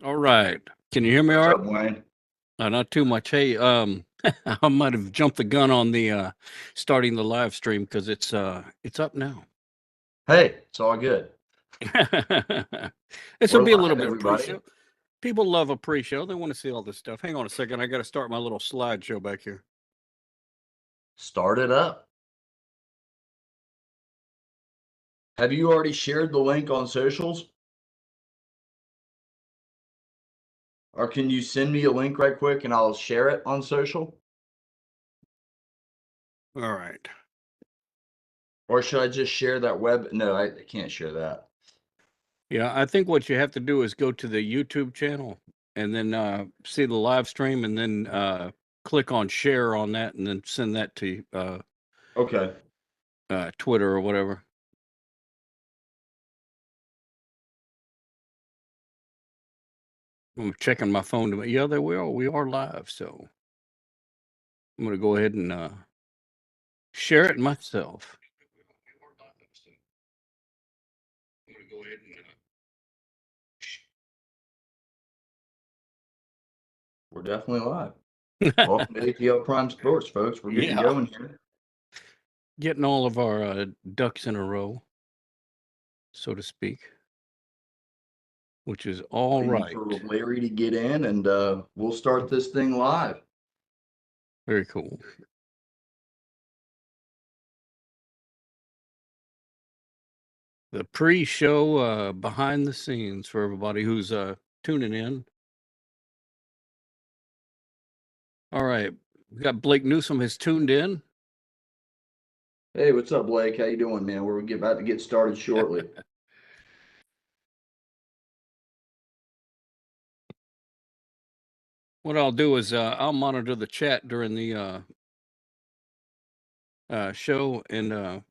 All right. Can you hear me What's all right? up, Wayne? Not too much. Hey, I might have jumped the gun on the starting the live stream because it's up now. Hey, it's all good. This will We're be a little live, bit of everybody. pre-show. People love a pre-show. They want to see all this stuff. Hang on a second. I got to start my little slideshow back here. Start it up. Have you already shared the link on socials? Or can you send me a link right quick and I'll share it on social? All right. Or should I just share that web? No, I can't share that. Yeah, I think what you have to do is go to the YouTube channel and then see the live stream and then click on share on that and then send that to Okay. Twitter or whatever. I'm checking my phone to yeah, there we are live, so I'm gonna go ahead and share it myself. We're definitely live. Welcome to ATL Prime Sports, folks. We're getting Yeah, going here. getting all of our ducks in a row, so to speak, which is all Waiting right. for Larry to get in and we'll start this thing live. Very cool. The pre-show behind the scenes for everybody who's tuning in. All right, we got Blake Newsome has tuned in. Hey, what's up, Blake? How you doing, man? We're about to get started shortly. What I'll do is I'll monitor the chat during the show, and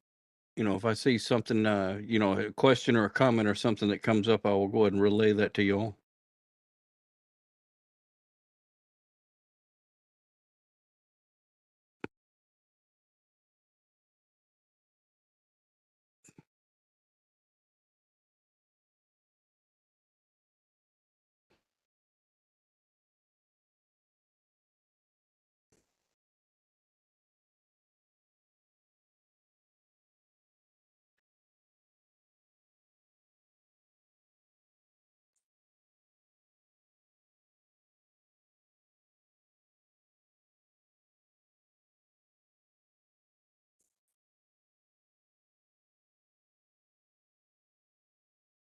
if I see something, a question or a comment or something that comes up, I will go ahead and relay that to you all.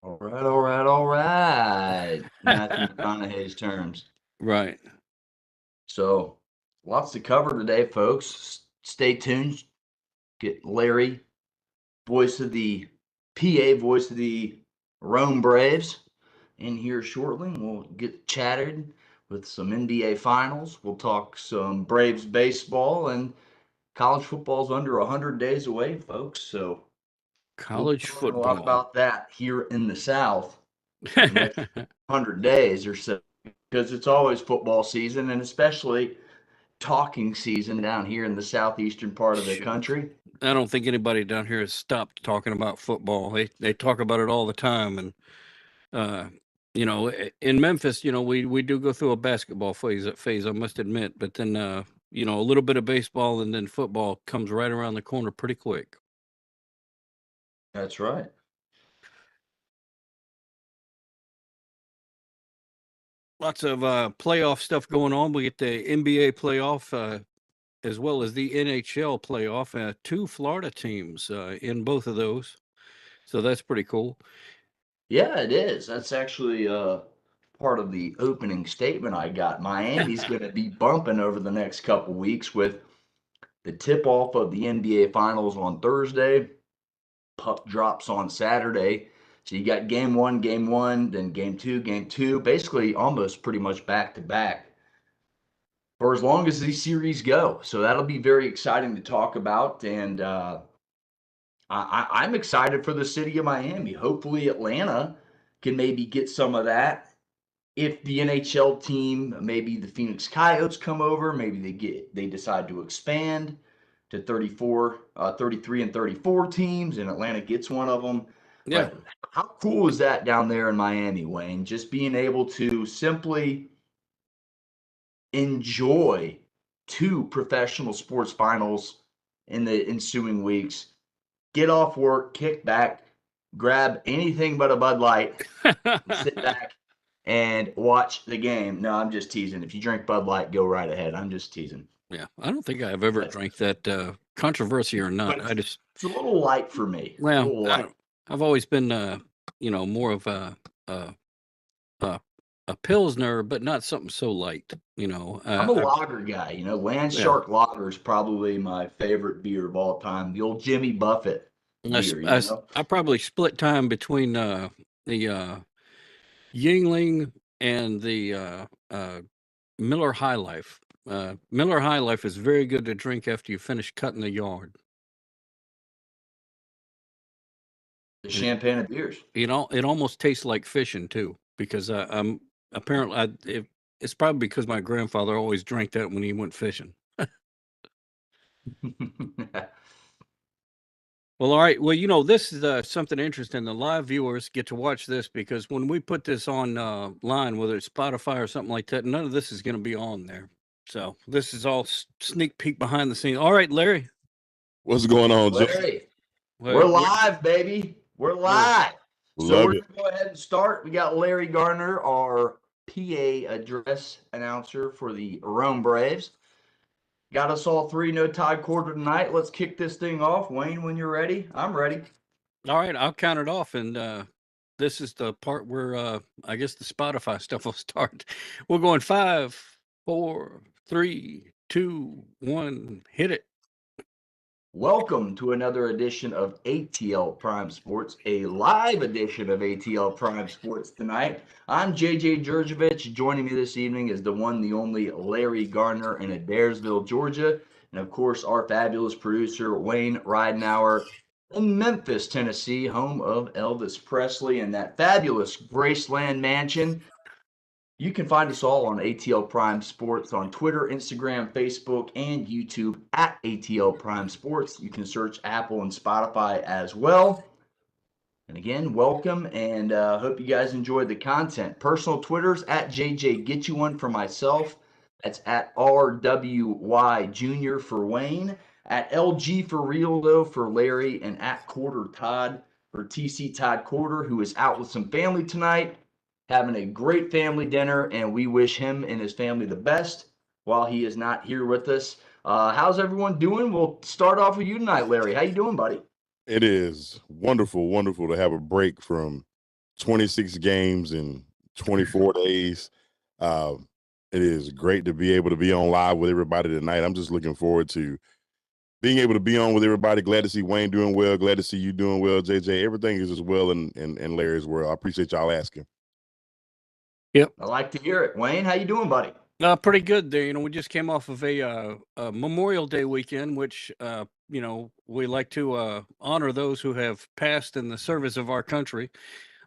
All right, all right, all right. Matthew McConaughey's terms. Right. So, lots to cover today, folks. Stay tuned. Get Larry, voice of the PA, voice of the Rome Braves, in here shortly. We'll get chatted with some NBA finals. We'll talk some Braves baseball, and college football's under 100 days away, folks. So, we'll be College talking a lot football. about that here in the South the next 100 days or so, because it's always football season, and especially talking season down here in the southeastern part of the country. I don't think anybody down here has stopped talking about football. They talk about it all the time, and in Memphis, we do go through a basketball phase, I must admit, but then a little bit of baseball and then football comes right around the corner pretty quick. That's right. Lots of playoff stuff going on. We get the NBA playoff as well as the NHL playoff. Two Florida teams in both of those, so that's pretty cool. Yeah, it is. That's actually part of the opening statement I got. Miami's going to be bumping over the next couple weeks with the tip off of the NBA Finals on Thursday. Puck drops on Saturday. So you got game one, then game two, basically almost pretty much back to back for as long as these series go. So that'll be very exciting to talk about. And I'm excited for the city of Miami. Hopefully, Atlanta can maybe get some of that. If the NHL team, maybe the Phoenix Coyotes come over, maybe they decide to expand. to 33 and 34 teams, and Atlanta gets one of them. Yeah. But how cool is that down there in Miami, Wayne? Just being able to simply enjoy two professional sports finals in the ensuing weeks. Get off work, kick back, grab anything but a Bud Light, sit back and watch the game. No, I'm just teasing. If you drink Bud Light, go right ahead. I'm just teasing. Yeah, I don't think I've ever drank that, controversy or not. But I just, it's a little light for me. A well, little light. I've always been, more of a, a Pilsner, but not something so light, I'm a lager guy. Land Yeah. Shark Lager is probably my favorite beer of all time. The old Jimmy Buffett beer, I probably split time between the Yingling and the Miller High Life. Miller High Life is very good to drink after you finish cutting the yard. The champagne of beers. It almost tastes like fishing too, because I'm apparently it's probably because my grandfather always drank that when he went fishing. Well, all right. Well, this is something interesting. The live viewers get to watch this because when we put this on line, whether it's Spotify or something like that, none of this is going to be on there. So this is all sneak peek behind the scenes. All right, Larry. What's going on, Joe? Larry, we're live, baby. We're live. So Love we're it. going to go ahead and start. We got Larry Gardner, our PA address announcer for the Rome Braves. Got us all three. No Todd Corder tonight. Let's kick this thing off. Wayne, when you're ready, I'm ready. All right, I'll count it off, and this is the part where I guess the Spotify stuff will start. We're going 5, 4, 3, 2, 1. Hit it. Welcome to another edition of ATL Prime Sports, a live edition of ATL Prime Sports tonight. I'm JJ Jurjevich. Joining me this evening is the one, the only Larry Gardner in Adairsville, Georgia. And of course, our fabulous producer, Wayne Ridenauer in Memphis, Tennessee, home of Elvis Presley and that fabulous Graceland mansion. You can find us all on ATL Prime Sports on Twitter, Instagram, Facebook, and YouTube at ATL Prime Sports. You can search Apple and Spotify as well. And again, welcome, and hope you guys enjoyed the content. Personal Twitters at JJ Get You One for myself. That's at RWY Junior for Wayne. At LG for Real though for Larry, and at Corder Todd for TC Todd Corder, who is out with some family tonight, having a great family dinner, and we wish him and his family the best while he is not here with us. How's everyone doing? We'll start off with you tonight, Larry. How you doing, buddy? It is wonderful to have a break from 26 games in 24 days. It is great to be able to be on live with everybody tonight. I'm just looking forward to being able to be on with everybody. Glad to see Wayne doing well. Glad to see you doing well, JJ. Everything is as well in Larry's world. I appreciate y'all asking. Yep. I like to hear it. Wayne, how you doing, buddy? Pretty good there. We just came off of a Memorial Day weekend, which, we like to honor those who have passed in the service of our country.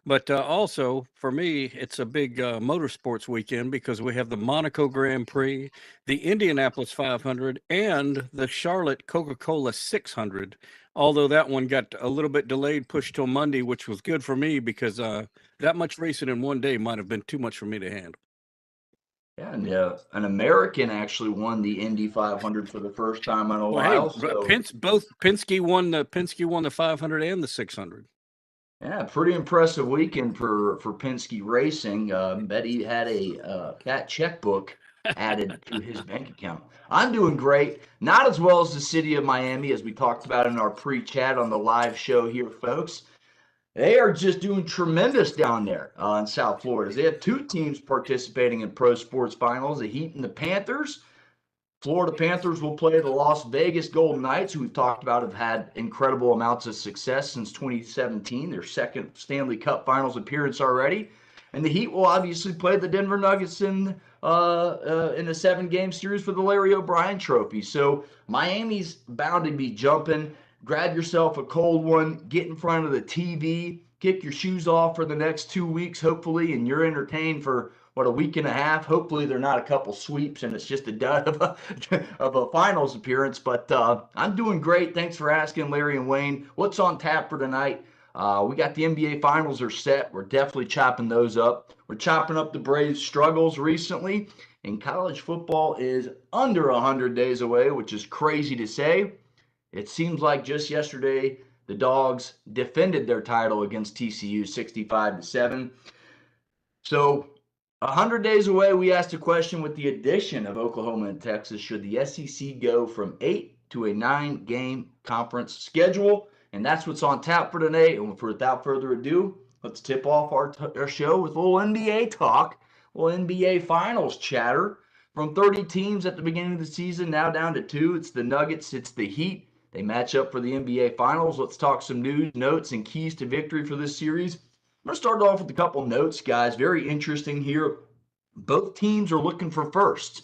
But also, for me, it's a big motorsports weekend because we have the Monaco Grand Prix, the Indianapolis 500, and the Charlotte Coca-Cola 600. Although that one got a little bit delayed, pushed till Monday, which was good for me because that much racing in one day might have been too much for me to handle. Yeah, and an American actually won the Indy 500 for the first time in a while. Hey, Penske won the 500 and the 600. Yeah, pretty impressive weekend for Penske Racing. Bet he had a fat checkbook added to his bank account. I'm doing great. Not as well as the city of Miami, as we talked about in our pre-chat on the live show here, folks. They are just doing tremendous down there in South Florida. They have two teams participating in pro sports finals, the Heat and the Panthers. Florida Panthers will play the Las Vegas Golden Knights, who we've talked about have had incredible amounts of success since 2017, their second Stanley Cup Finals appearance already. And the Heat will obviously play the Denver Nuggets in a 7-game series for the Larry O'Brien Trophy. So Miami's bound to be jumping. Grab yourself a cold one, get in front of the TV, kick your shoes off for the next 2 weeks, hopefully, and you're entertained for a week and a half. Hopefully they're not a couple sweeps and it's just a dud of a finals appearance. But I'm doing great. Thanks for asking, Larry and Wayne. What's on tap for tonight? We got the NBA finals are set. We're definitely chopping those up. We're chopping up the Braves' struggles recently. And college football is under 100 days away, which is crazy to say. It seems like just yesterday the Dogs defended their title against TCU 65-7. So 100 days away, we asked a question with the addition of Oklahoma and Texas. Should the SEC go from 8 to a 9-game conference schedule? And that's what's on tap for today. And without further ado, let's tip off our show with a little NBA talk, a little NBA Finals chatter. From 30 teams at the beginning of the season, now down to 2. It's the Nuggets, it's the Heat. They match up for the NBA Finals. Let's talk some news, notes, and keys to victory for this series. I'm going to start off with a couple notes, guys. Very interesting here. Both teams are looking for firsts.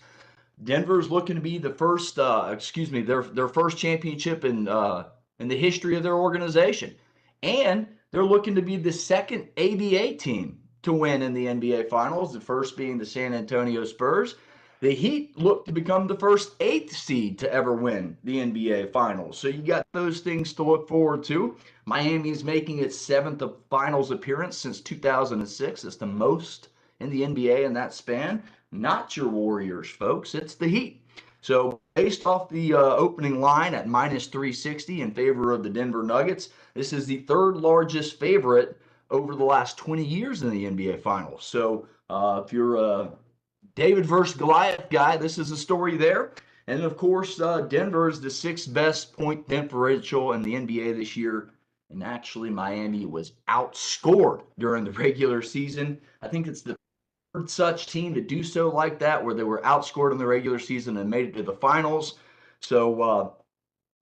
Denver's looking to be the first, their first championship in the history of their organization. And they're looking to be the second ABA team to win in the NBA Finals, the first being the San Antonio Spurs. The Heat look to become the first 8th seed to ever win the NBA Finals. So you got those things to look forward to. Miami's making its 7th finals appearance since 2006. It's the most in the NBA in that span. Not your Warriors, folks. It's the Heat. So based off the opening line at minus 360 in favor of the Denver Nuggets, this is the 3rd largest favorite over the last 20 years in the NBA Finals. So if you're a David versus Goliath guy, this is a story there. And of course, Denver is the 6th best point differential in the NBA this year. And actually, Miami was outscored during the regular season. I think it's the 3rd such team to do so like that, where they were outscored in the regular season and made it to the finals. So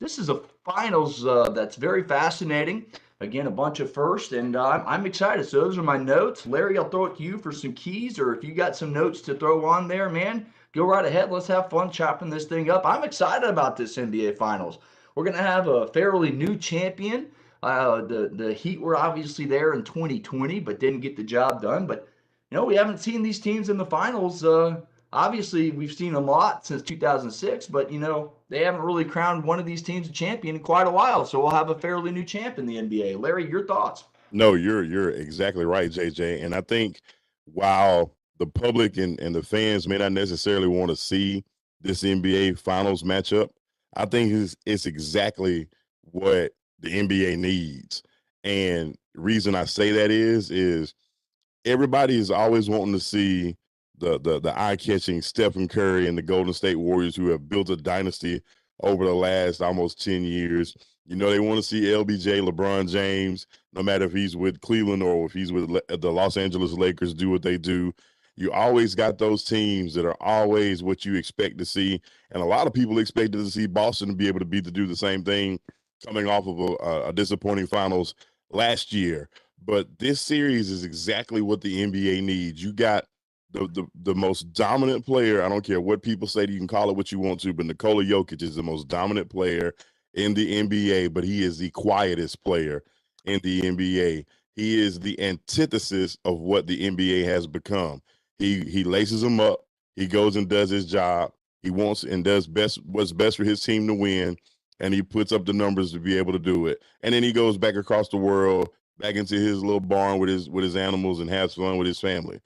this is a finals that's very fascinating. Again, a bunch of firsts, and I'm excited. So those are my notes. Larry, I'll throw it to you for some keys, or if you got some notes to throw on there, man, go right ahead. Let's have fun chopping this thing up. I'm excited about this NBA Finals. We're going to have a fairly new champion. The Heat were obviously there in 2020, but didn't get the job done. But, we haven't seen these teams in the finals. Obviously, we've seen a lot since 2006, but, they haven't really crowned one of these teams a champion in quite a while. So we'll have a fairly new champ in the NBA. Larry, your thoughts? No, you're exactly right, JJ. And I think while the public and the fans may not necessarily want to see this NBA Finals matchup, I think it's exactly what the NBA needs. And reason I say that is everybody is always wanting to see the eye-catching Stephen Curry and the Golden State Warriors, who have built a dynasty over the last almost 10 years. They want to see LBJ, LeBron James, no matter if he's with Cleveland or if he's with the Los Angeles Lakers, do what they do. You always got those teams that are always what you expect to see. And a lot of people expected to see Boston to be able to do the same thing coming off of a disappointing finals last year. But this series is exactly what the NBA needs. You got the most dominant player. I don't care what people say. You can call it what you want to, but Nikola Jokic is the most dominant player in the NBA, but he is the quietest player in the NBA. He is the antithesis of what the NBA has become. He laces them up. He goes and does his job. He wants and does what's best for his team to win, and he puts up the numbers to be able to do it. And then he goes back across the world, back into his little barn with his animals and has fun with his family.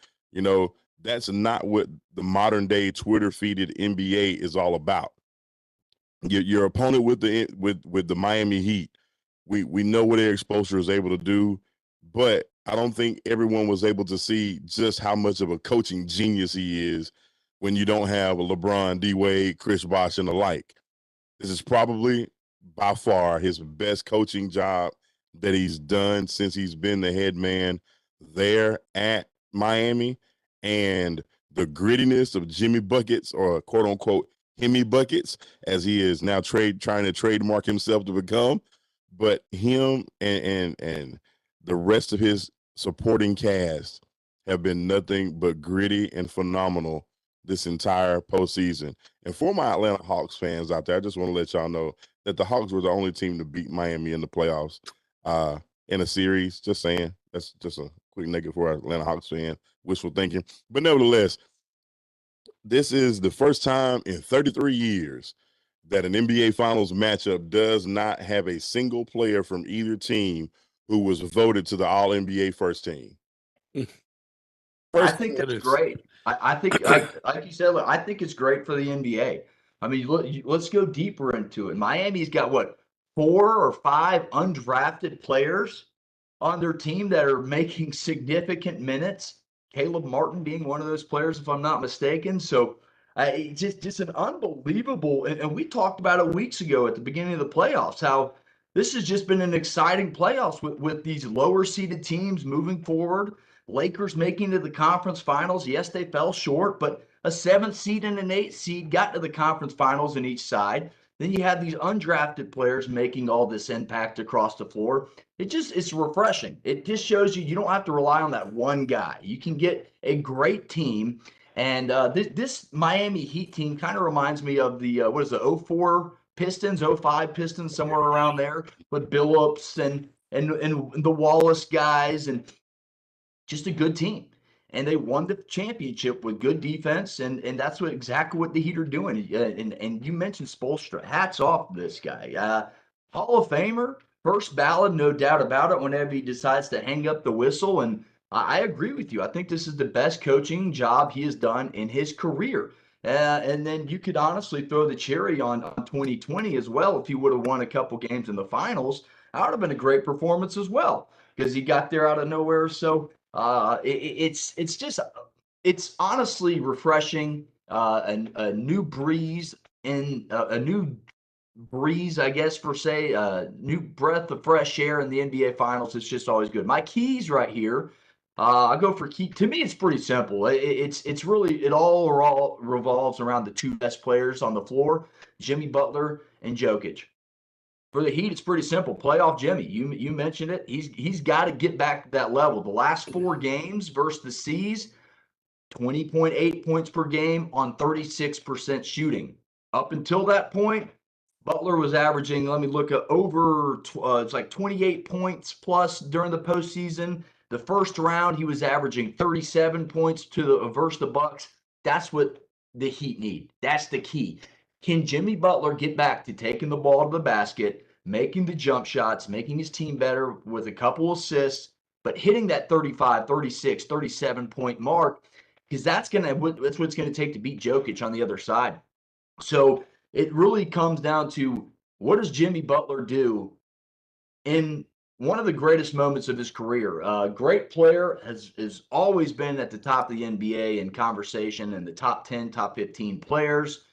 That's not what the modern day Twitter feeded NBA is all about. Your opponent with the Miami Heat, we know what their exposure is able to do, but I don't think everyone was able to see just how much of a coaching genius he is when you don't have a LeBron, D Wade, Chris Bosh, and the like. This is probably by far his best coaching job that he's done since he's been the head man there at Miami. And the grittiness of Jimmy Buckets, or quote unquote Hemi Buckets, as he is now trying to trademark himself to become, but him and the rest of his supporting cast have been nothing but gritty and phenomenal this entire postseason. And for my Atlanta Hawks fans out there, I just want to let y'all know that the Hawks were the only team to beat Miami in the playoffs in a series. Just saying. That's just a quick nugget for our Atlanta Hawks fan, wishful thinking. But nevertheless, this is the first time in 33 years that an NBA Finals matchup does not have a single player from either team who was voted to the All-NBA first team. I First think That that's is- great. I think, like you said, look, I think it's great for the NBA. I mean, let's go deeper into it. Miami's got what, 4 or 5 undrafted players on their team that are making significant minutes. Caleb Martin being one of those players, if I'm not mistaken. So it's just an unbelievable. And we talked about it weeks ago at the beginning of the playoffs, how this has just been an exciting playoffs with these lower seeded teams moving forward. Lakers making to the conference finals. Yes, they fell short, but a 7th seed and an 8th seed got to the conference finals in each side. Then you have these undrafted players making all this impact across the floor. It's refreshing. It just shows you don't have to rely on that one guy. You can get a great team. And this Miami Heat team kind of reminds me of the, what is the 04 Pistons, 05 Pistons, somewhere around there with Billups and the Wallace guys, and just a good team. And they won the championship with good defense, and that's exactly what the Heat are doing. And you mentioned Spoelstra. Hats off to this guy. Hall of Famer, first ballot, no doubt about it, whenever he decides to hang up the whistle. And I agree with you. I think this is the best coaching job he has done in his career. And then you could honestly throw the cherry on 2020 as well. If he would have won a couple games in the finals, that would have been a great performance as well, because he got there out of nowhere. So it's honestly refreshing, a new breeze in a new breeze, I guess, per se, new breath of fresh air in the NBA Finals. It's just always good. My keys right here. I go for key. To me, it's pretty simple. It's really it all revolves around the 2 best players on the floor, Jimmy Butler and Jokic. For the Heat, it's pretty simple. Playoff Jimmy. You mentioned it. He's got to get back to that level. The last 4 games versus the C's, 20.8 points per game on 36% shooting. Up until that point, Butler was averaging, let me look at it's like 28 points plus during the postseason. The first round, he was averaging 37 points versus the Bucks. That's what the Heat need. That's the key. Can Jimmy Butler get back to taking the ball to the basket, making the jump shots, making his team better with a couple assists, but hitting that 35, 36, 37-point mark? Because that's what it's going to take to beat Jokic on the other side. So it really comes down to, what does Jimmy Butler do in one of the greatest moments of his career? Great player, has always been at the top of the NBA in conversation, in the top 10, top 15 players.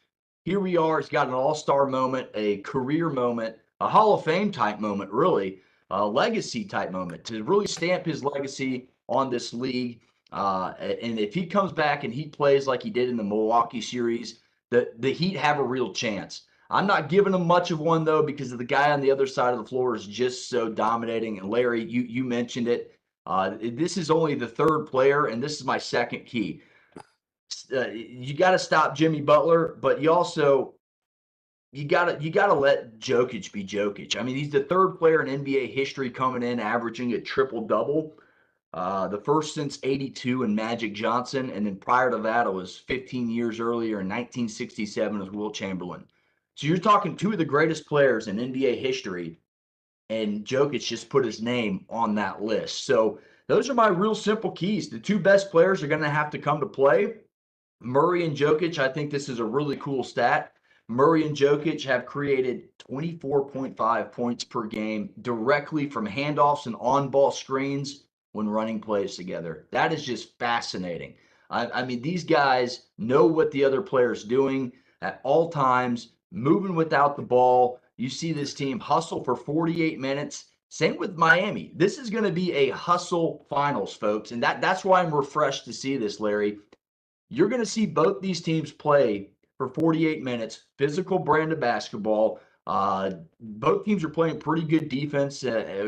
Here we are. He's got an all-star moment, a career moment, a Hall of Fame type moment, really, a legacy type moment to really stamp his legacy on this league. And if he comes back and he plays like he did in the Milwaukee series, the Heat have a real chance. I'm not giving him much of one, though, because the guy on the other side of the floor is just so dominating. And Larry, you mentioned it. This is only the 3rd player, and this is my 2nd key. You got to stop Jimmy Butler, but you got to let Jokic be Jokic. I mean, he's the 3rd player in NBA history coming in averaging a triple-double. The first since '82 and Magic Johnson, and then prior to that, it was 15 years earlier in 1967 as Wilt Chamberlain. So you're talking 2 of the greatest players in NBA history, and Jokic just put his name on that list. So those are my real simple keys. The 2 best players are going to have to come to play. Murray and Jokic, I think this is a really cool stat. Murray and Jokic have created 24.5 points per game directly from handoffs and on-ball screens when running plays together. That is just fascinating. I mean, these guys know what the other player's doing at all times, moving without the ball. You see this team hustle for 48 minutes. Same with Miami. This is going to be a hustle finals, folks. And that's why I'm refreshed to see this, Larry. You're going to see both these teams play for 48 minutes, physical brand of basketball. Both teams are playing pretty good defense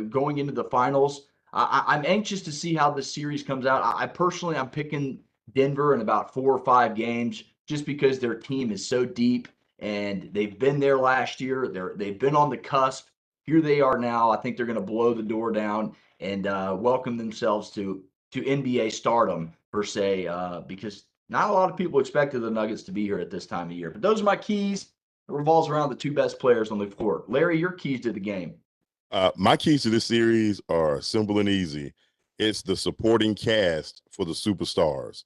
going into the finals. I'm anxious to see how this series comes out. I'm picking Denver in about 4 or 5 games, just because their team is so deep, and they've been there last year. They've been on the cusp. Here they are now. I think they're going to blow the door down and welcome themselves to to NBA stardom per se, because not a lot of people expected the Nuggets to be here at this time of year. But those are my keys. It revolves around the two best players on the court. Larry, your keys to the game. My keys to this series are simple and easy. It's the supporting cast for the superstars.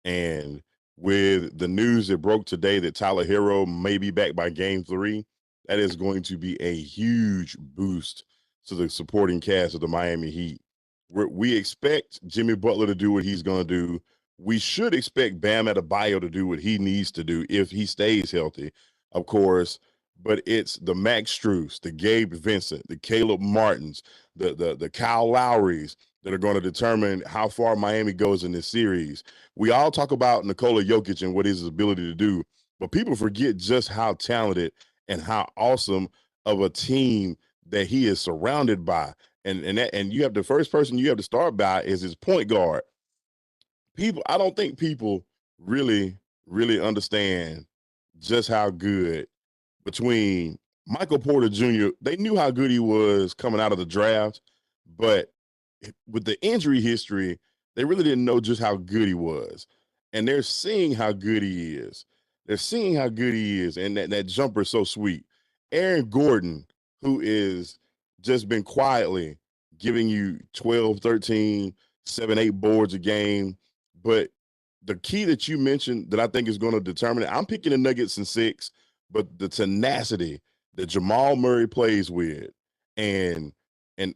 And with the news that broke today that Tyler Hero may be back by game 3, that is going to be a huge boost to the supporting cast of the Miami Heat. We expect Jimmy Butler to do what he's going to do. We should expect Bam Adebayo to do what he needs to do if he stays healthy, of course. But it's the Max Strus, the Gabe Vincent, the Caleb Martins, the Kyle Lowrys that are going to determine how far Miami goes in this series. We all talk about Nikola Jokic and what his ability to do, but people forget just how talented and how awesome of a team that he is surrounded by. And you have the first person you have to start by is his point guard. I don't think people really understand just how good between Michael Porter Jr., they knew how good he was coming out of the draft, but with the injury history, they really didn't know just how good he was. And they're seeing how good he is. They're seeing how good he is. And that jumper is so sweet. Aaron Gordon, who is just been quietly giving you 12, 13, 7, 8 boards a game. But the key that you mentioned that I think is going to determine it, I'm picking the Nuggets in 6, but the tenacity that Jamal Murray plays with and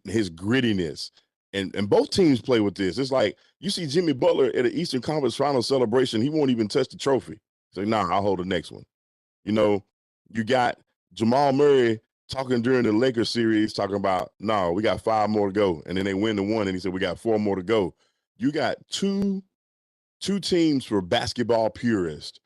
his grittiness, and both teams play with this. It's like you see Jimmy Butler at an Eastern Conference Final celebration, he won't even touch the trophy. Say, nah, I'll hold the next one. You know, you got Jamal Murray talking during the Lakers series, talking about, no, we got 5 more to go. And then they win the 1, and he said, we got 4 more to go. You got two teams for basketball purists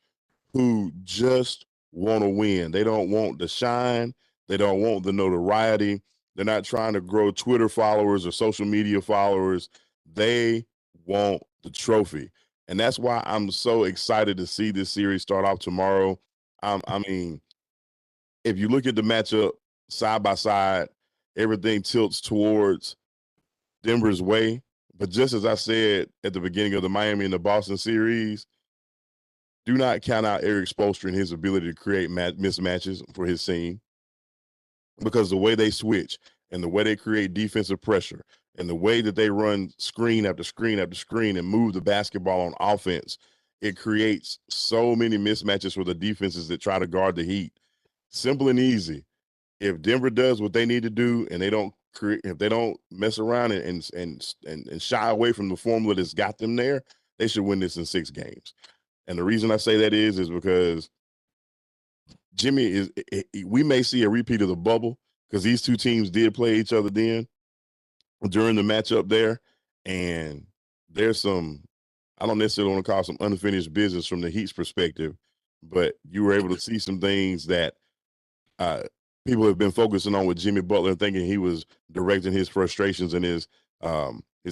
who just want to win. They don't want the shine. They don't want the notoriety. They're not trying to grow Twitter followers or social media followers. They want the trophy. And that's why I'm so excited to see this series start off tomorrow. I mean, if you look at the matchup side by side, everything tilts towards Denver's way. But just as I said at the beginning of the Miami and the Boston series, do not count out Eric Spoelstra and his ability to create mismatches for his team, because the way they switch and the way they create defensive pressure and the way that they run screen after screen after screen and move the basketball on offense, it creates so many mismatches for the defenses that try to guard the Heat. Simple and easy. If Denver does what they need to do and they don't if they don't mess around and shy away from the formula that's got them there, they should win this in 6 games. And the reason I say that is because Jimmy we may see a repeat of the bubble, because these two teams did play each other then during the matchup there. And there's some, I don't necessarily want to call some unfinished business from the Heat's perspective, but you were able to see some things that people have been focusing on with Jimmy Butler, thinking he was directing his frustrations and his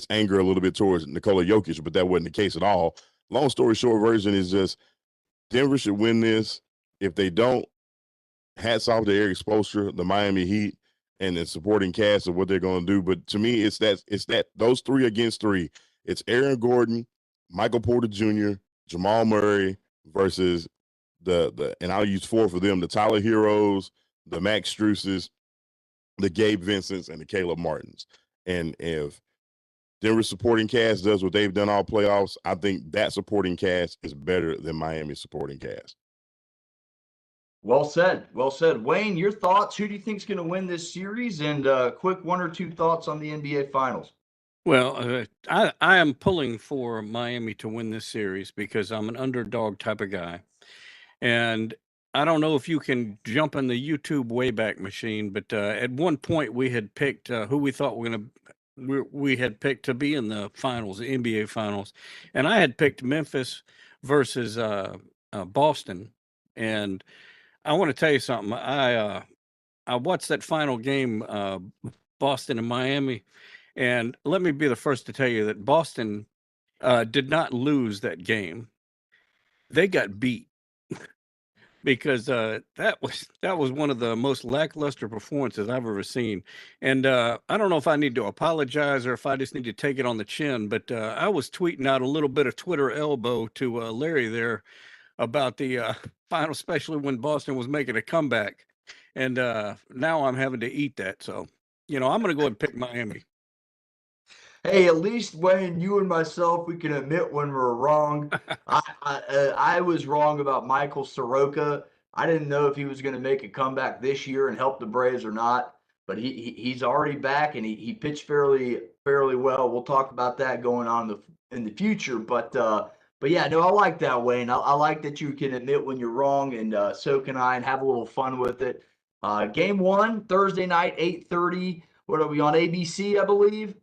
anger a little bit towards Nikola Jokic, but that wasn't the case at all. Long story short version is just Denver should win this. If they don't, hats off to Eric Spoelstra, the Miami Heat, and the supporting cast of what they're going to do. But to me, it's that those 3 against 3. It's Aaron Gordon, Michael Porter Jr., Jamal Murray versus the and I'll use 4 for them: the Tyler Heroes, the Max Struses, the Gabe Vincents, and the Caleb Martins. And if Denver supporting cast does what they've done all playoffs, I think that supporting cast is better than Miami's supporting cast. Well said. Well said. Wayne, your thoughts? Who do you think is going to win this series? And quick 1 or 2 thoughts on the NBA Finals. Well, I am pulling for Miami to win this series because I'm an underdog type of guy. And I don't know if you can jump in the YouTube Wayback Machine, but at one point we had picked who we thought we had picked to be in the finals, the NBA Finals, and I had picked Memphis versus Boston. And I want to tell you something. I watched that final game, Boston and Miami, and let me be the first to tell you that Boston did not lose that game. They got beat. because that was one of the most lackluster performances I've ever seen. And I don't know if I need to apologize or if I just need to take it on the chin, but I was tweeting out a little bit of Twitter elbow to Larry there about the final, especially when Boston was making a comeback. And now I'm having to eat that. So, I'm going to go ahead and pick Miami. Hey, at least when you and myself, we can admit when we're wrong. I was wrong about Michael Soroka. I didn't know if he was going to make a comeback this year and help the Braves or not, but he's already back and he pitched fairly well. We'll talk about that going on in the future, but yeah, no, I like that, Wayne. I like that you can admit when you're wrong, and so can I, and have a little fun with it. Game one, Thursday night, 8:30. What are we on, ABC, I believe?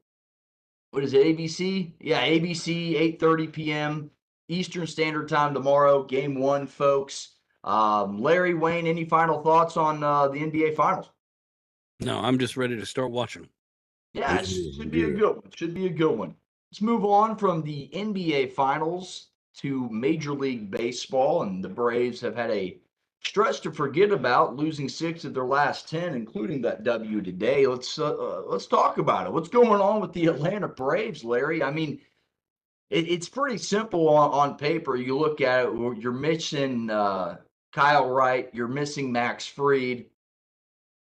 What is it, ABC? Yeah, ABC, 8:30 p.m. Eastern Standard Time tomorrow. Game one, folks. Larry, Wayne, any final thoughts on the NBA Finals? No, I'm just ready to start watching them. Yeah, it should be a good one. Should be a good one. Let's move on from the NBA Finals to Major League Baseball, and the Braves have had a stretch to forget about, losing 6 of their last 10, including that W today. Let's talk about it. What's going on with the Atlanta Braves, Larry? I mean, it's pretty simple on paper. You look at it, you're missing Kyle Wright, you're missing Max Fried.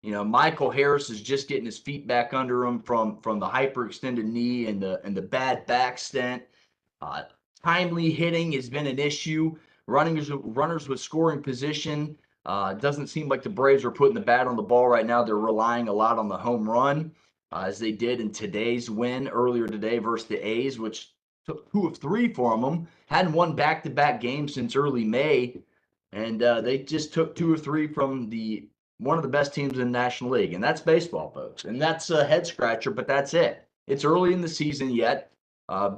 Michael Harris is just getting his feet back under him from the hyperextended knee and the bad back stent. Uh, Timely hitting has been an issue. Runners with scoring position. Doesn't seem like the Braves are putting the bat on the ball right now. They're relying a lot on the home run, as they did in today's win earlier today versus the A's, which took 2 of 3 for them. Hadn't won back-to-back games since early May, and they just took 2 or 3 from one of the best teams in the National League, and that's baseball, folks. And that's a head scratcher, but that's it. It's early in the season yet.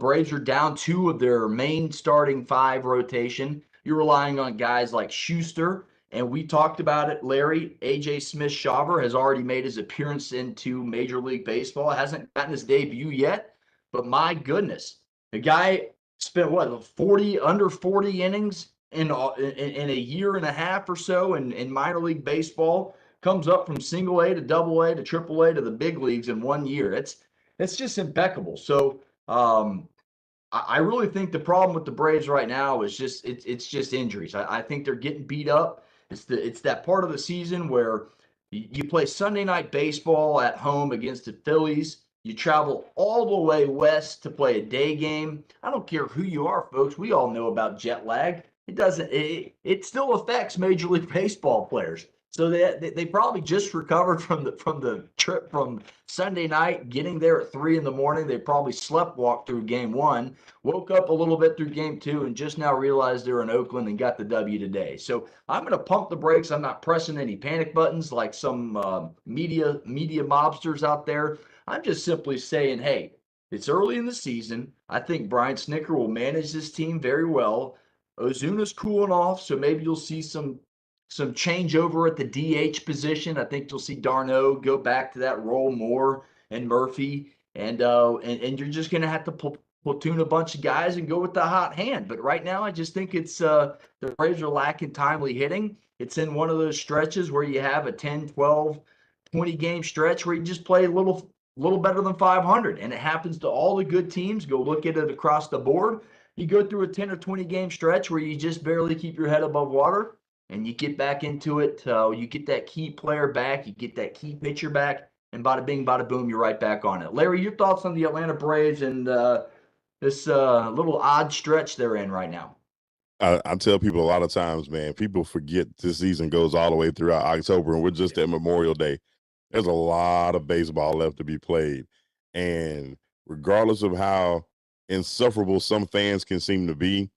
Braves are down 2 of their main starting 5 rotation. You're relying on guys like Schuster, and we talked about it, Larry. A.J. Smith-Shawver has already made his appearance into Major League Baseball. Hasn't gotten his debut yet, but my goodness, the guy spent under 40 innings in a year and a half or so in minor league baseball. Comes up from single A to double A to triple A to the big leagues in 1 year. It's just impeccable. So I really think the problem with the Braves right now is it's just injuries. I think they're getting beat up. It's that part of the season where you play Sunday night baseball at home against the Phillies. You travel all the way west to play a day game. I don't care who you are, folks. We all know about jet lag. It still affects Major League Baseball players. So they probably just recovered from the trip from Sunday night, getting there at 3 in the morning. They probably walked through game one, woke up a little bit through game two, and just now realized they're in Oakland and got the W today. So I'm going to pump the brakes. I'm not pressing any panic buttons like some media mobsters out there. I'm just simply saying, hey, it's early in the season. I think Brian Snitker will manage this team very well. Ozuna's cooling off, so maybe you'll see some changeover at the DH position. I think you'll see d'Arnaud go back to that role more, and Murphy, and you're just going to have to platoon a bunch of guys and go with the hot hand. But right now, I just think it's the Braves are lacking timely hitting. It's in one of those stretches where you have a 10, 12, 20 game stretch where you just play a little better than 500, and it happens to all the good teams. Go look at it across the board. You go through a 10 or 20 game stretch where you just barely keep your head above water, and you get back into it. You get that key player back, you get that key pitcher back, and bada bing, bada boom, you're right back on it. Larry, your thoughts on the Atlanta Braves and this little odd stretch they're in right now? I tell people a lot of times, man, people forget this season goes all the way throughout October, and we're just at Memorial Day. There's a lot of baseball left to be played. And regardless of how insufferable some fans can seem to be,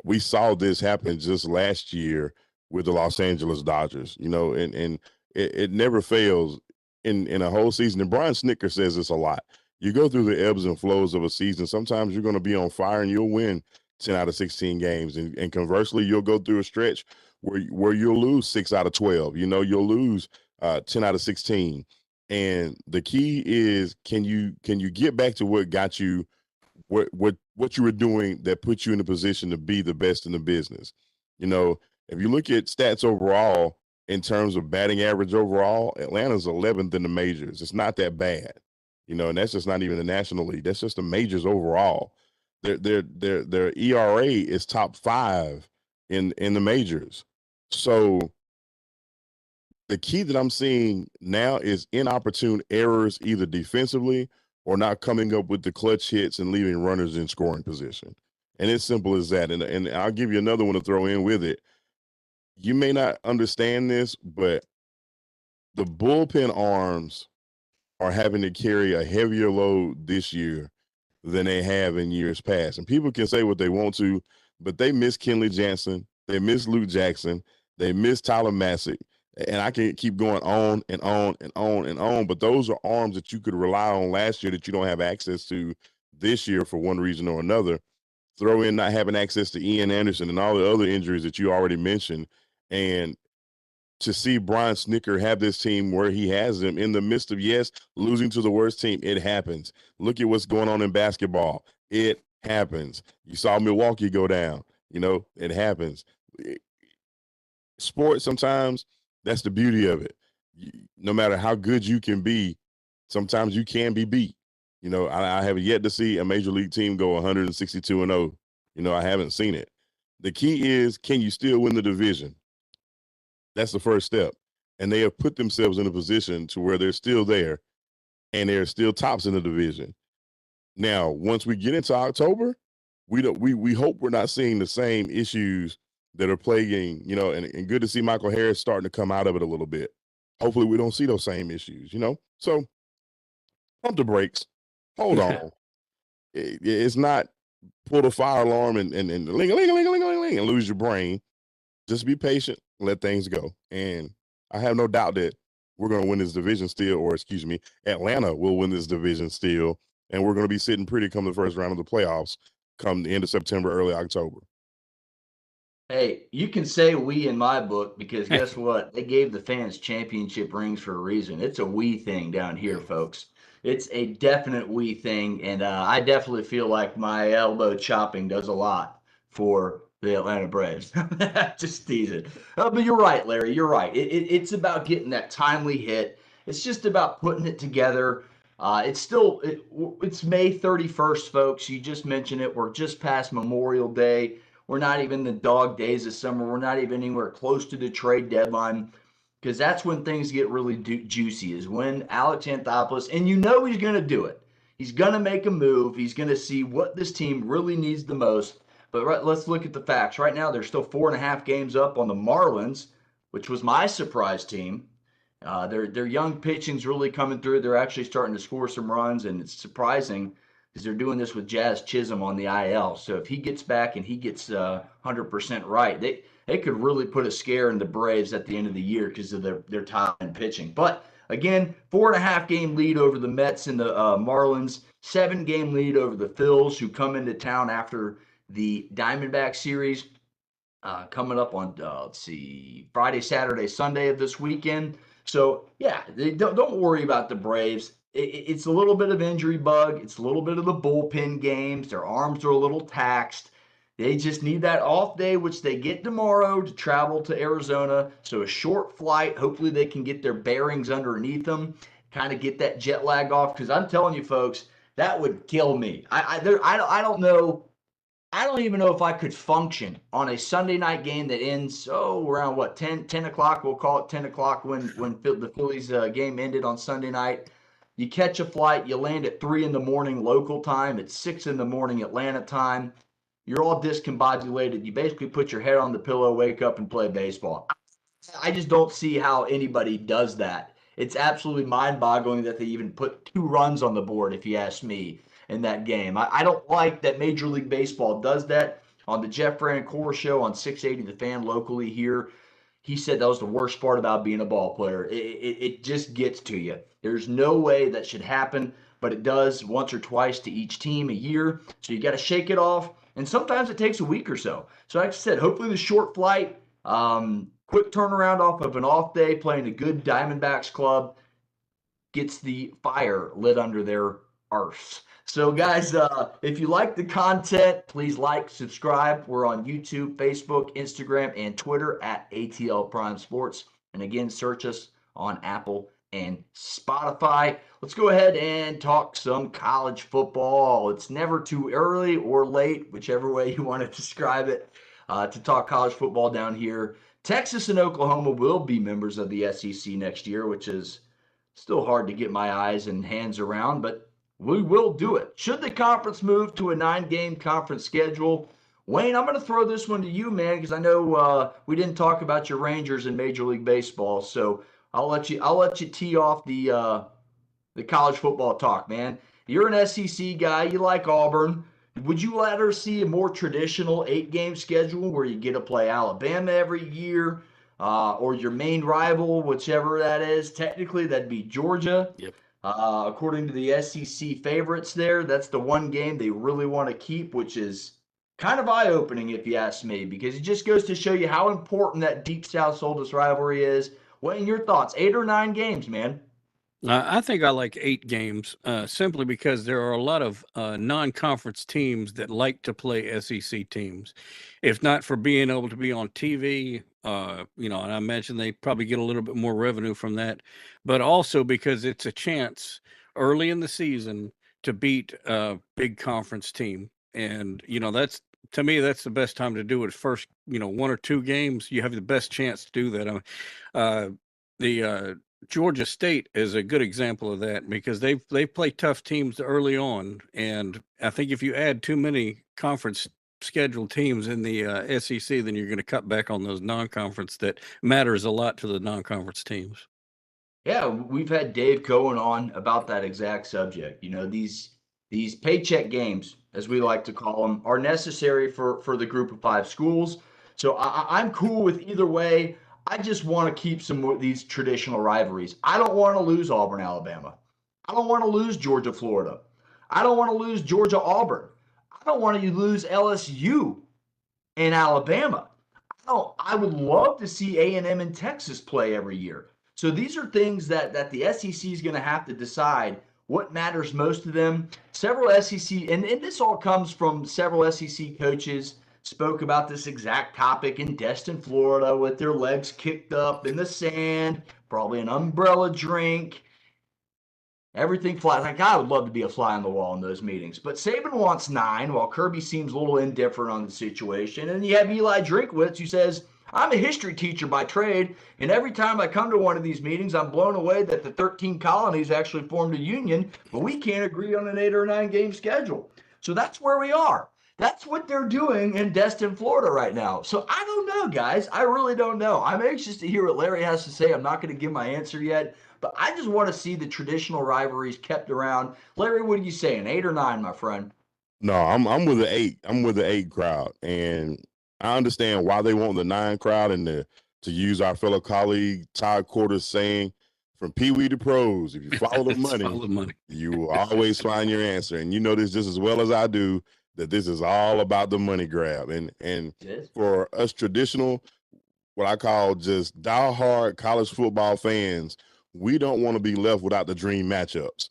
we saw this happen just last year with the Los Angeles Dodgers, and it never fails in a whole season. And Brian Snitker says this a lot. You go through the ebbs and flows of a season. Sometimes you're going to be on fire and you'll win 10 out of 16 games. And conversely, you'll go through a stretch where you'll lose 6 out of 12. You'll lose 10 out of 16. And the key is, can you get back to what got you, what you were doing that put you in a position to be the best in the business? If you look at stats overall in terms of batting average overall, Atlanta's 11th in the majors. It's not that bad, and that's just not even the National League. That's just the majors overall. Their ERA is top 5 in the majors. So the key that I'm seeing now is inopportune errors, either defensively or not coming up with the clutch hits and leaving runners in scoring position. And it's simple as that. And I'll give you another one to throw in with it. You may not understand this, but the bullpen arms are having to carry a heavier load this year than they have in years past. And people can say what they want to, but they miss Kenley Jansen. They miss Luke Jackson. They miss Tyler Massick. And I can keep going on and on and on and on. But those are arms that you could rely on last year that you don't have access to this year for one reason or another. Throw in not having access to Ian Anderson and all the other injuries that you already mentioned. And to see Brian Snicker have this team where he has them in the midst of, yes, losing to the worst team, it happens. Look at what's going on in basketball. It happens. You saw Milwaukee go down. It happens. Sports, sometimes that's the beauty of it. No matter how good you can be, sometimes you can be beat. I have yet to see a major league team go 162-0. I haven't seen it. The key is, can you still win the division? That's the first step. And they have put themselves in a position to where they're still there and they're still tops in the division. Now, once we get into October, we hope we're not seeing the same issues that are plaguing, and good to see Michael Harris starting to come out of it a little bit. Hopefully we don't see those same issues, So pump the brakes. Hold on. It's not pull the fire alarm and ling-a-ling-a-ling-a-ling-a-ling and lose your brain. Just be patient, let things go. And I have no doubt that we're going to win this division still, or excuse me, Atlanta will win this division still. And we're going to be sitting pretty come the first round of the playoffs come the end of September, early October. Hey, you can say we in my book, because guess what? They gave the fans championship rings for a reason. It's a we thing down here, folks. It's a definite we thing. And I definitely feel like my elbow chopping does a lot for the Atlanta Braves. Just tease it. But you're right, Larry. You're right. It's about getting that timely hit. It's just about putting it together. It's May 31st, folks. You just mentioned it. We're just past Memorial Day. We're not even the dog days of summer. We're not even anywhere close to the trade deadline, because that's when things get really juicy, is when Alex Anthopoulos, and he's going to do it. He's going to make a move. He's going to see what this team really needs the most. But let's look at the facts. Right now, they're still 4.5 games up on the Marlins, which was my surprise team. Their young pitching's really coming through. They're actually starting to score some runs, and it's surprising because they're doing this with Jazz Chisholm on the IL. So if he gets back and he gets 100% right, they could really put a scare in the Braves at the end of the year because of their top-end pitching. But again, 4.5 game lead over the Mets and the Marlins, 7 game lead over the Phils, who come into town after the Diamondback series coming up on Friday, Saturday, Sunday of this weekend. So yeah, don't worry about the Braves. It's a little bit of injury bug. It's a little bit of the bullpen games. Their arms are a little taxed. They just need that off day, which they get tomorrow, to travel to Arizona. So a short flight. Hopefully they can get their bearings underneath them, kind of get that jet lag off. Because I'm telling you, folks, that would kill me. I don't know. I don't even know if I could function on a Sunday night game that ends around 10 o'clock. We'll call it 10 o'clock when the Phillies game ended on Sunday night. You catch a flight, you land at 3 in the morning local time, it's 6 in the morning Atlanta time. You're all discombobulated. You basically put your head on the pillow, wake up, and play baseball. I just don't see how anybody does that. It's absolutely mind-boggling that they even put 2 runs on the board, if you ask me, in that game. I don't like that Major League Baseball does that. On the Jeff Francoeur show on 680 The Fan locally here, he said that was the worst part about being a ball player. It just gets to you. There's no way that should happen, but it does once or twice to each team a year. So you got to shake it off, and sometimes it takes a week or so. So like I said, hopefully the short flight, quick turnaround off of an off day, playing a good Diamondbacks club, gets the fire lit under their Arse. So, guys, if you like the content, please like, subscribe. We're on YouTube, Facebook, Instagram, and Twitter at ATL Prime Sports. And again, search us on Apple and Spotify. Let's go ahead and talk some college football. It's never too early or late, whichever way you want to describe it, to talk college football down here. Texas and Oklahoma will be members of the SEC next year, which is still hard to get my eyes and hands around, but we will do it. Should the conference move to a 9-game conference schedule? Wayne, I'm going to throw this one to you, man, because I know we didn't talk about your Rangers in Major League Baseball, so I'll let you tee off the college football talk, man. You're an SEC guy. You like Auburn. Would you rather see a more traditional 8-game schedule where you get to play Alabama every year, or your main rival, whichever that is? Technically, that'd be Georgia. Yep. According to the SEC favorites there, that's the one game they really want to keep, which is kind of eye-opening if you ask me, because it just goes to show you how important that Deep South's oldest rivalry is. Wayne, your thoughts? 8 or 9 games, man? I think I like 8 games simply because there are a lot of non-conference teams that like to play SEC teams. If not for being able to be on TV, and I imagine they probably get a little bit more revenue from that, but also because it's a chance early in the season to beat a big conference team. And, that's to me, that's the best time to do it. First, 1 or 2 games, you have the best chance to do that. The Georgia State is a good example of that because they play tough teams early on, and I think if you add too many conference scheduled teams in the SEC, then you're going to cut back on those non-conference that matters a lot to the non-conference teams. Yeah, we've had Dave Cohen on about that exact subject. These paycheck games, as we like to call them, are necessary for the group of 5 schools. So I'm cool with either way. I just want to keep some of these traditional rivalries. I don't want to lose Auburn, Alabama. I don't want to lose Georgia, Florida. I don't want to lose Georgia, Auburn. I don't want to lose LSU and Alabama. I would love to see A&M and Texas play every year. So these are things that the SEC is going to have to decide what matters most to them. Several SEC, and this all comes from several SEC coaches spoke about this exact topic in Destin, Florida, with their legs kicked up in the sand, probably an umbrella drink, everything flat. Like, I would love to be a fly on the wall in those meetings. But Saban wants 9, while Kirby seems a little indifferent on the situation. And you have Eli Drinkwitz, who says, I'm a history teacher by trade, and every time I come to one of these meetings, I'm blown away that the 13 colonies actually formed a union, but we can't agree on an 8 or 9 game schedule. So that's where we are. That's what they're doing in Destin, Florida right now. So I don't know, guys. I really don't know. I'm anxious to hear what Larry has to say. I'm not going to give my answer yet, but I just want to see the traditional rivalries kept around. Larry, what are you saying? 8 or 9, my friend? No, I'm with the 8. I'm with the 8 crowd, and I understand why they want the 9 crowd and to use our fellow colleague Todd Corder saying, from Pee Wee to pros, if you follow the money, you will always find your answer. And you know this just as well as I do, that this is all about the money grab. And for us traditional, what I call just diehard college football fans, we don't want to be left without the dream matchups.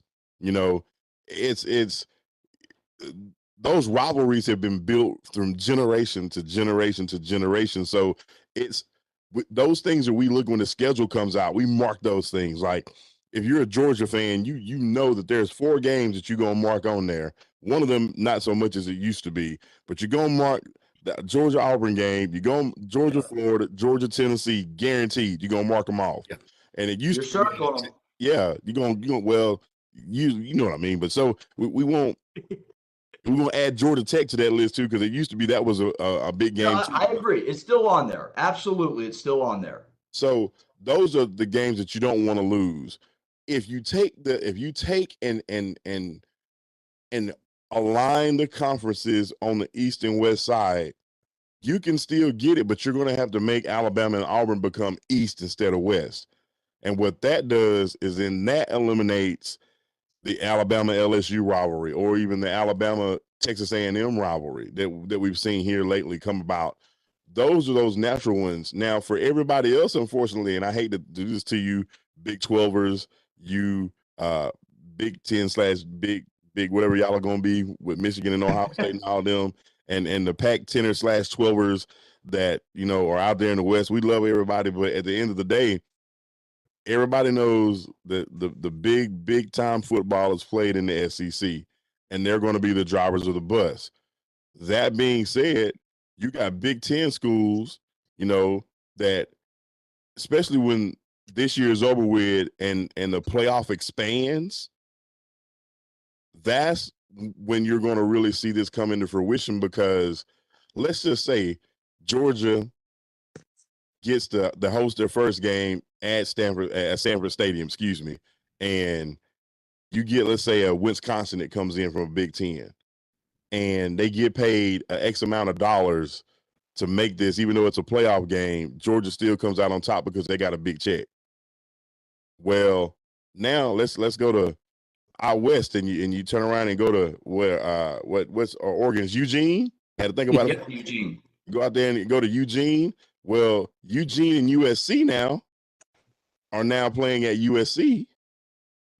It's those rivalries have been built from generation to generation to generation. So it's those things that we look when the schedule comes out, we mark those things. Like if you're a Georgia fan, you know that there's 4 games that you're going to mark on there. One of them, not so much as it used to be, but you're going to mark the Georgia Auburn game. You're going Georgia, Florida, Georgia, Tennessee, guaranteed. You're going to mark them off. Yeah. And it used to be, yeah, you're going, well, you know what I mean? But so we won't, we're going to add Georgia Tech to that list too, because it used to be that was a big game. No, I agree. It's still on there. Absolutely. It's still on there. So those are the games that you don't want to lose. If you take and align the conferences on the east and west side, you can still get it, but you're going to have to make Alabama and Auburn become east instead of west. And what that does is then that eliminates the Alabama LSU rivalry, or even the Alabama Texas A&M rivalry that we've seen here lately come about. Those are those natural ones. Now, for everybody else, unfortunately, and I hate to do this to you, Big 12ers, you Big 10/Big big whatever y'all are going to be with Michigan and Ohio State and all them, and the Pac-10er/12ers that, you know, are out there in the West. We love everybody, but at the end of the day, everybody knows that the big time football is played in the SEC, and they're going to be the drivers of the bus. That being said, you got Big Ten schools, you know, that especially when this year is over with and the playoff expands, that's when you're going to really see this come into fruition, because let's just say Georgia gets to host their first game at Sanford Stadium, excuse me, and you get, let's say, a Wisconsin that comes in from a Big Ten, and they get paid an X amount of dollars to make this, even though it's a playoff game. Georgia still comes out on top because they got a big check. Well, now let's go to out west, and you turn around and go to where what's Oregon's Eugene. Had to think about it. Eugene. Go out there and go to Eugene. Well, Eugene and USC now are now playing at USC,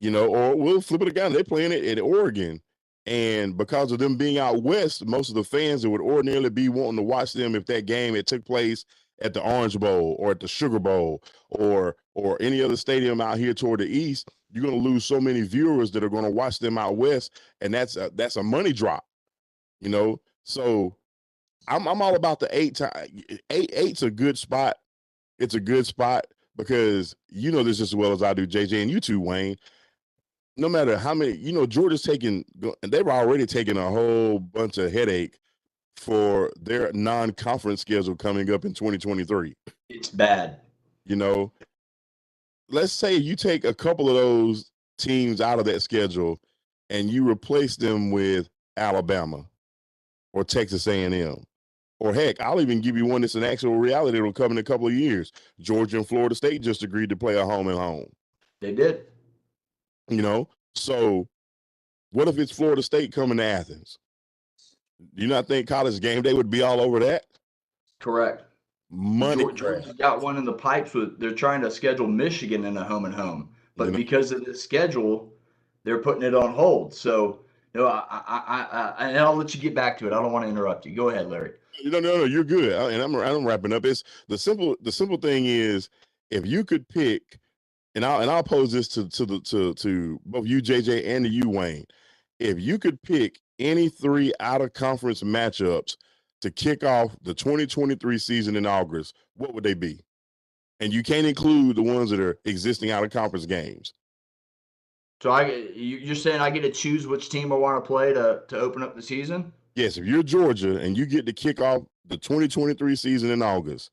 you know, or we'll flip it again. They're playing it at Oregon. And because of them being out west, most of the fans that would ordinarily be wanting to watch them, if that game it took place at the Orange Bowl or at the Sugar Bowl or any other stadium out here toward the east, you're going to lose so many viewers that are going to watch them out west, and that's a money drop, you know. So I'm all about the eight's a good spot. It's a good spot because you know this as well as I do, JJ, and you too, Wayne. No matter how many, you know, Georgia's they've already taken a whole bunch of headache for their non-conference schedule coming up in 2023. It's bad. You know, let's say you take a couple of those teams out of that schedule and you replace them with Alabama or Texas A&M. Or heck, I'll even give you one that's an actual reality that'll come in a couple of years. Georgia and Florida State just agreed to play a home and home. They did. You know, so what if it's Florida State coming to Athens? Do you not think College Game Day would be all over that? Correct. Money. Georgia's got one in the pipes. They're trying to schedule Michigan in a home and home, but because of the schedule, they're putting it on hold. So, no, and I'll let you get back to it. I don't want to interrupt you. Go ahead, Larry. No, you're good. And I'm wrapping up. It's the simple thing is, if you could pick, and I'll pose this to both you, JJ, and to you, Wayne. If you could pick any three out of conference matchups to kick off the 2023 season in August, what would they be? And you can't include the ones that are existing out of conference games. So you're saying I get to choose which team I want to play to open up the season? Yes, if you're Georgia and you get to kick off the 2023 season in August,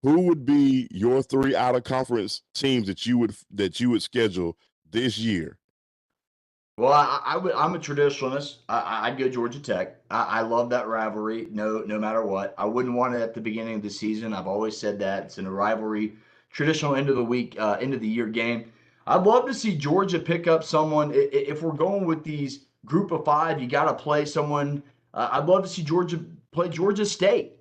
who would be your three out of conference teams that you would schedule this year? Well, I'm a traditionalist. I'd go Georgia Tech. I love that rivalry. No matter what, I wouldn't want it at the beginning of the season. I've always said that it's in a rivalry, traditional end of the year game. I'd love to see Georgia pick up someone. If we're going with these group of five, you got to play someone. I'd love to see Georgia play Georgia State,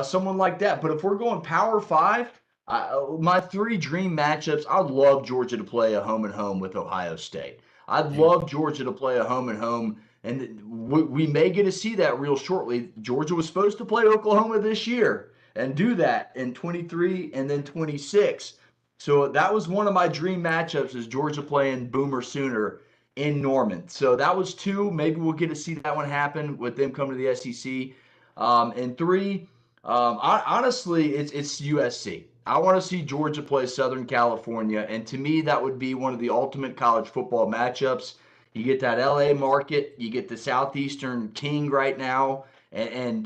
someone like that. But if we're going Power Five, my three dream matchups, I'd love Georgia to play a home and home with Ohio State. I'd love Georgia to play a home and home, and we may get to see that real shortly. Georgia was supposed to play Oklahoma this year and do that in 23 and then 26. So that was one of my dream matchups, is Georgia playing Boomer Sooner in Norman. So that was two. Maybe we'll get to see that one happen with them coming to the SEC. And three, honestly, it's USC. I want to see Georgia play Southern California, and to me, that would be one of the ultimate college football matchups. You get that LA market, you get the Southeastern king right now, and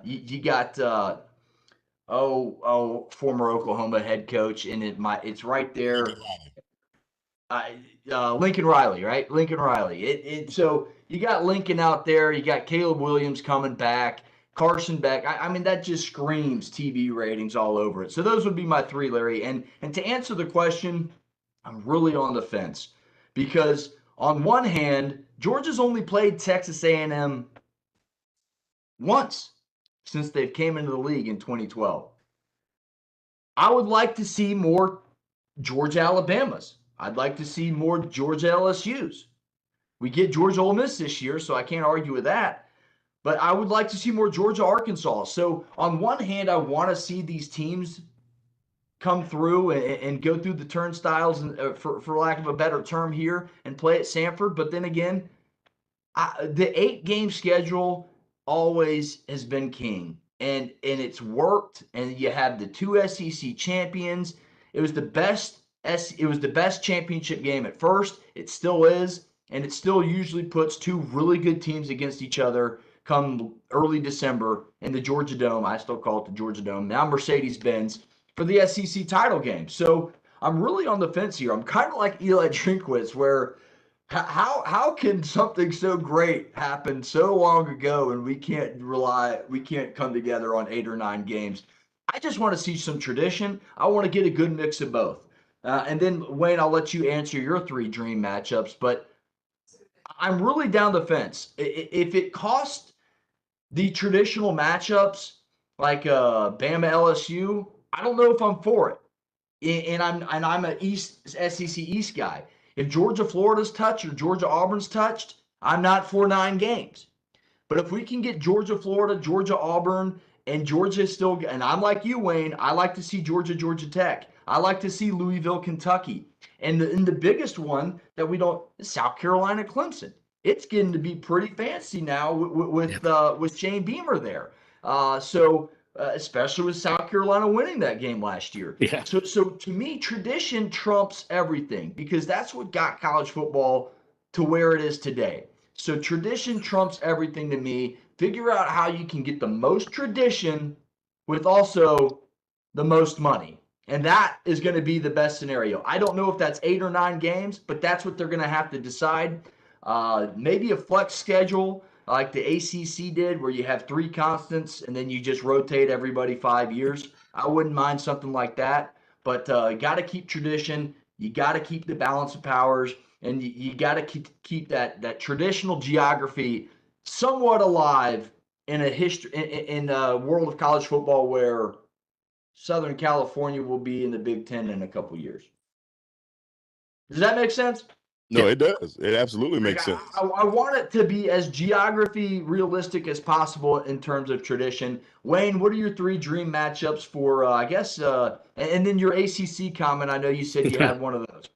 you got former Oklahoma head coach, and it's right there. Lincoln Riley, right? Lincoln Riley. So you got Lincoln out there, you got Caleb Williams coming back. Carson Beck, I mean, that just screams TV ratings all over it. So those would be my three, Larry. And to answer the question, I'm really on the fence, because on one hand, Georgia's only played Texas A&M once since they've came into the league in 2012. I would like to see more Georgia Alabamas. I'd like to see more Georgia LSUs. We get Georgia Ole Miss this year, so I can't argue with that. But I would like to see more Georgia Arkansas. So on one hand, I want to see these teams come through and go through the turnstiles, and for lack of a better term here, and play at Sanford. But then again, the 8-game schedule always has been king, and it's worked. And you have the 2 SEC champions. It was the best. It was the best championship game at first. It still is, and it still usually puts 2 really good teams against each other come early December in the Georgia Dome. I still call it the Georgia Dome, now Mercedes-Benz, for the SEC title game. So I'm really on the fence here. I'm kind of like Eli Drinkwitz, where how can something so great happen so long ago and we can't come together on 8 or 9 games? I just want to see some tradition. I want to get a good mix of both. And then, Wayne, I'll let you answer your 3 dream matchups, but I'm really down the fence. If it costs the traditional matchups like Bama LSU, I don't know if I'm for it. And I'm an SEC East guy. If Georgia Florida's touched or Georgia Auburn's touched, I'm not for 9 games. But if we can get Georgia Florida, Georgia Auburn, and Georgia still, and I'm like you, Wayne, I like to see Georgia Tech. I like to see Louisville, Kentucky. And the biggest one that we don't is South Carolina, Clemson. It's getting to be pretty fancy now with Shane Beamer there. Especially with South Carolina winning that game last year. Yeah. So to me, tradition trumps everything, because that's what got college football to where it is today. So tradition trumps everything to me. Figure out how you can get the most tradition with also the most money. And that is going to be the best scenario. I don't know if that's 8 or 9 games, but that's what they're going to have to decide. Maybe a flex schedule like the ACC did, where you have 3 constants and then you just rotate everybody 5 years. I wouldn't mind something like that. But got to keep tradition. You got to keep the balance of powers. And you got to keep that traditional geography somewhat alive in a world of college football where Southern California will be in the Big Ten in a couple years. Does that make sense? No, it does. It absolutely makes sense. I want it to be as geography realistic as possible in terms of tradition. Wayne, what are your 3 dream matchups for, and then your ACC comment? I know you said you had one of those.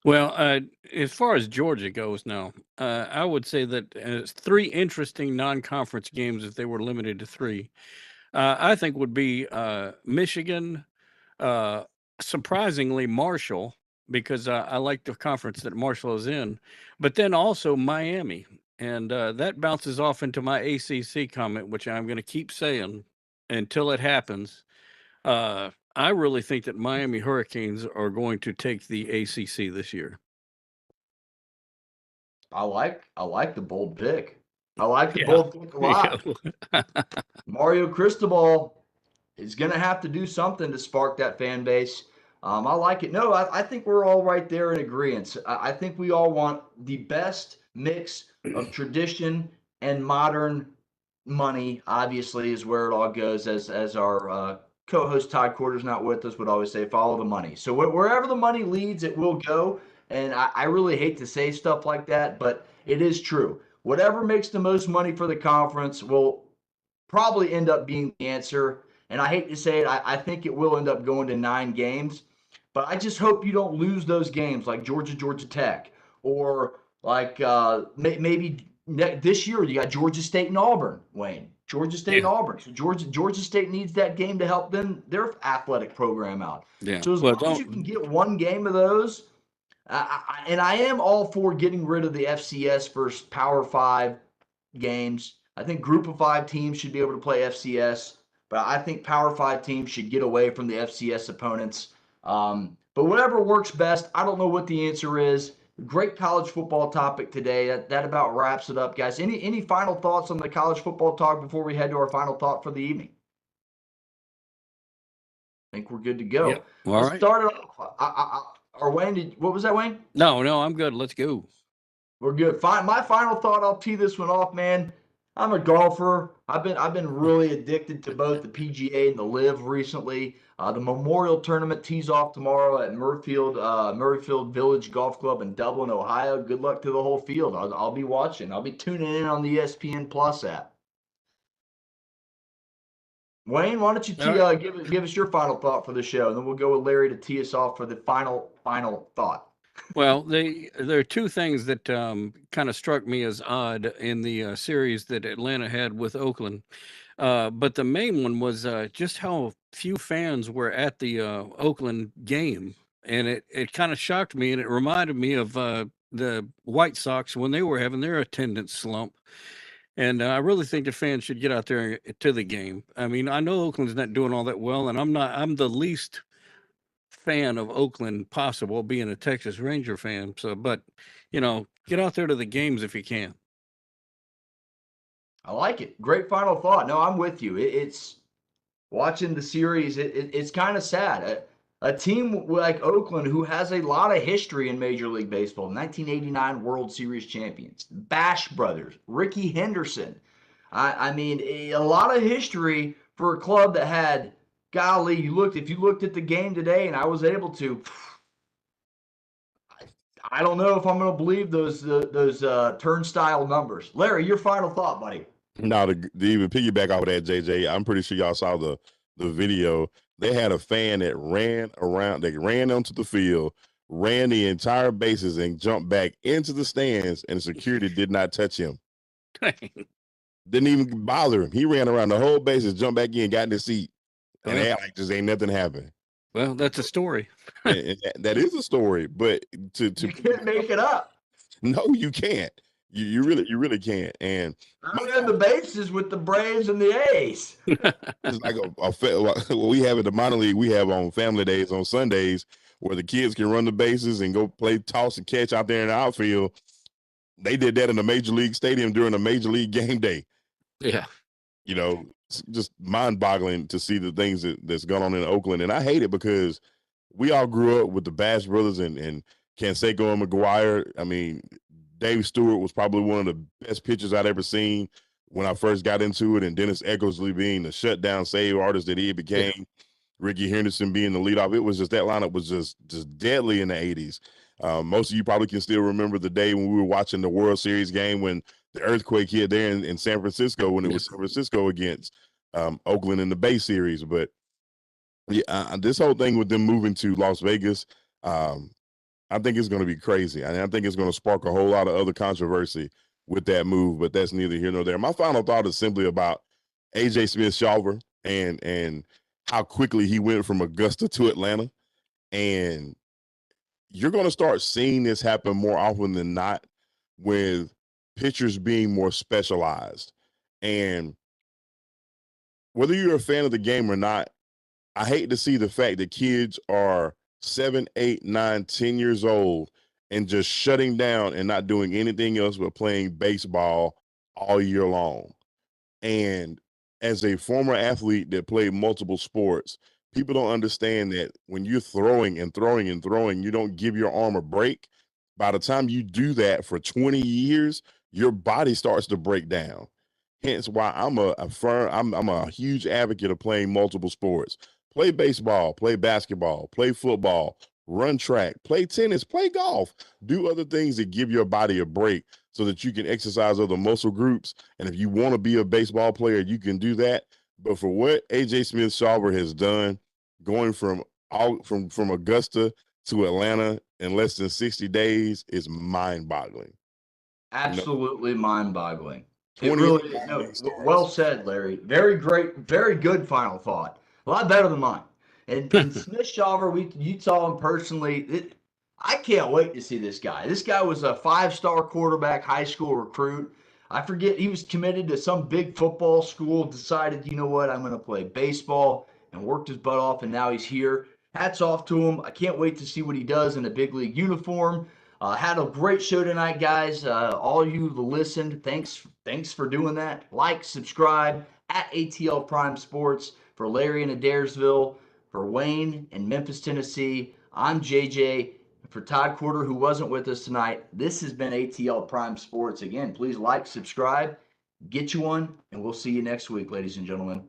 Well, as far as Georgia goes now, I would say that 3 interesting non-conference games, if they were limited to 3, I think would be Michigan, surprisingly Marshall, because I like the conference that Marshall is in, but then also Miami. And that bounces off into my ACC comment, which I'm going to keep saying until it happens. I really think that Miami Hurricanes are going to take the ACC this year. I like the bold pick. I like the bold pick a lot. Yeah. Mario Cristobal is going to have to do something to spark that fan base. I like it. No, I think we're all right there in agreement. I think we all want the best mix of tradition and modern money, obviously, is where it all goes, as our co-host Todd Corder's not with us would always say, follow the money. So wherever the money leads, it will go. And I really hate to say stuff like that, but it is true. Whatever makes the most money for the conference will probably end up being the answer. And I hate to say it, I think it will end up going to 9 games. But I just hope you don't lose those games like Georgia Tech, or like maybe this year you got Georgia State and Auburn, Wayne. Georgia State and Auburn. So Georgia State needs that game to help their athletic program out. Yeah. So as long as you can get 1 game of those, and I am all for getting rid of the FCS versus Power 5 games. I think Group of 5 teams should be able to play FCS, but I think Power 5 teams should get away from the FCS opponents. But whatever works best, I don't know what the answer is. Great college football topic today. That about wraps it up, guys. Any final thoughts on the college football talk before we head to our final thought for the evening? I think we're good to go. Yep. Let's start it off. Wayne, what was that, Wayne? No, I'm good. Let's go. We're good. My final thought, I'll tee this one off, man. I'm a golfer. I've been really addicted to both the PGA and the Live recently. The Memorial Tournament tees off tomorrow at Murrayfield Village Golf Club in Dublin, Ohio. Good luck to the whole field. I'll be watching. I'll be tuning in on the ESPN Plus app. Wayne, why don't you All right. give us your final thought for the show, and then we'll go with Larry to tee us off for the final thought. Well, there are two things that kind of struck me as odd in the series that Atlanta had with Oakland. But the main one was just how few fans were at the Oakland game. And it kind of shocked me, and it reminded me of the White Sox when they were having their attendance slump. And I really think the fans should get out there to the game. I mean, I know Oakland's not doing all that well, and I'm the least fan of Oakland possible, being a Texas Ranger fan. So, but get out there to the games if you can. I like it. Great final thought. No, I'm with you. It's watching the series. It's kind of sad. A team like Oakland, who has a lot of history in Major League Baseball, 1989 World Series champions, Bash Brothers, Ricky Henderson. I mean, a lot of history for a club that had, golly, if you looked at the game today, and I was able to, I don't know if I'm going to believe those turnstile numbers. Larry, your final thought, buddy. Now, to even piggyback off of that, JJ, I'm pretty sure y'all saw the video. They had a fan that ran around, they ran onto the field, ran the entire bases, and jumped back into the stands, and security did not touch him. Didn't even bother him. He ran around the whole bases, jumped back in, got in his seat, and act like just ain't nothing happened. Well, that's a story. And that is a story, but you can't make it up. No, you can't. You really can't. And I'm in the bases with the Braves and the A's. It's like what we have at the minor league. We have on family days on Sundays where the kids can run the bases and go play toss and catch out there in the outfield. They did that in a major league stadium during a major league game day. Yeah. It's just mind-boggling to see the things that's going on in Oakland. And I hate it because we all grew up with the Bash Brothers and Canseco and McGuire. I mean, Dave Stewart was probably one of the best pitchers I'd ever seen when I first got into it, and Dennis Eckersley being the shutdown save artist that he became, yeah. Ricky Henderson being the leadoff. It was just, that lineup was just deadly in the 80s. Most of you probably can still remember the day when we were watching the World Series game when the earthquake hit there in San Francisco, when it was San Francisco against Oakland in the Bay Series. But yeah, this whole thing with them moving to Las Vegas, I think it's going to be crazy. I think it's going to spark a whole lot of other controversy with that move, but that's neither here nor there. My final thought is simply about A.J. Smith-Shawver and how quickly he went from Augusta to Atlanta. And you're going to start seeing this happen more often than not with pitchers being more specialized. And whether you're a fan of the game or not, I hate to see the fact that kids are 7, 8, 9, 10 years old and just shutting down and not doing anything else but playing baseball all year long. And as a former athlete that played multiple sports, people don't understand that when you're throwing and throwing and throwing, you don't give your arm a break. By the time you do that for 20 years, your body starts to break down. Hence why I'm a huge advocate of playing multiple sports. Play baseball, play basketball, play football, run track, play tennis, play golf, do other things that give your body a break so that you can exercise other muscle groups. And if you want to be a baseball player, you can do that. But for what A.J. Smith-Shawver has done, going from Augusta to Atlanta in less than 60 days is mind-boggling. Absolutely mind-boggling. It really is. Well said, Larry. Very great, very good final thought. A lot better than mine. And Smith-Shawver, you saw him personally. I can't wait to see this guy. This guy was a 5-star quarterback, high school recruit. I forget, he was committed to some big football school, decided, you know what, I'm going to play baseball, and worked his butt off, and now he's here. Hats off to him. I can't wait to see what he does in a big league uniform. Had a great show tonight, guys. All you who listened, thanks for doing that. Like, subscribe at ATL Prime Sports. For Larry in Adairsville, for Wayne in Memphis, Tennessee, I'm JJ. For Todd Corder, who wasn't with us tonight, this has been ATL Prime Sports. Again, please like, subscribe, get you one, and we'll see you next week, ladies and gentlemen.